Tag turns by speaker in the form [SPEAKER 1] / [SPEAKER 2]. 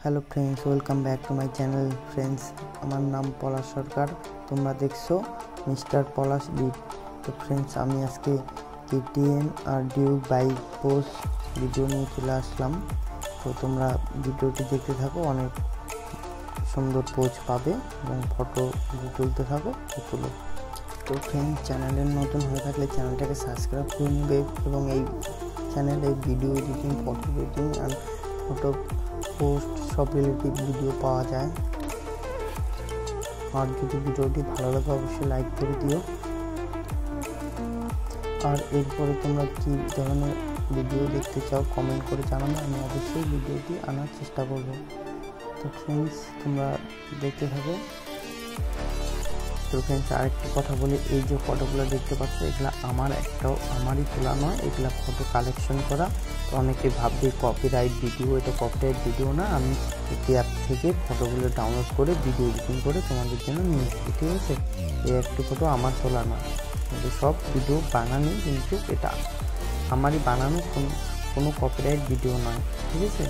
[SPEAKER 1] Hello friends, welcome back to my channel. Friends, আমার নাম পলাশ সরকার, তোমরা দেখছো মিস্টার পলাশ লিড। তো ফ্রেন্ডস, আমি আজকে কেটিএম আর ডিউক বাইক পোস্ট ভিডিও নিয়ে চলে আসলাম। তো তোমরা ভিডিওটি দেখতে থাকো, অনেক সুন্দর পোজ পাবে এবং ফটো তুলতে থাকো, তুলো। তো ফ্রেন্ডস, চ্যানেলের নতুন হয়ে থাকলে চ্যানেলটাকে সাবস্ক্রাইব করে নেবে এবং এই চ্যানেলে ভিডিও এডিটিং, ফটো এডিটিং আর ফটো পোস্ট সব রিলেটিভ ভিডিও পাওয়া যায়। আর যদি ভিডিওটি ভালো লাগে অবশ্যই লাইক করে দিও। আর এরপরে তোমরা কী ধরনের ভিডিও দেখতে চাও কমেন্ট করে জানাবে, আমি অবশ্যই ভিডিওটি আনার চেষ্টা করব। তো ফ্রেন্ডস, তোমরা দেখতে থাকো। তো ফ্রেন্ডস, আরেকটি কথা বলি, এই যে ফটোগুলো দেখতে পাচ্ছ এগুলো আমারই তোলা নয়, এগুলো ফটো কালেকশন করা। তো অনেকে ভাববে কপিরাইট ভিডিও, এটা কপিরাইট ভিডিও না, আমি একটি অ্যাপ থেকে ফটোগুলো ডাউনলোড করে ভিডিও এডিটিং করে তোমাদের জন্য নিয়ে এসেছি, ঠিক আছে। এই একটি ফটো আমার তোলা নয়, কিন্তু সব ভিডিও বানানো, কিন্তু এটা আমারই বানানো, কোনো কপিরাইট ভিডিও নয়, ঠিক আছে।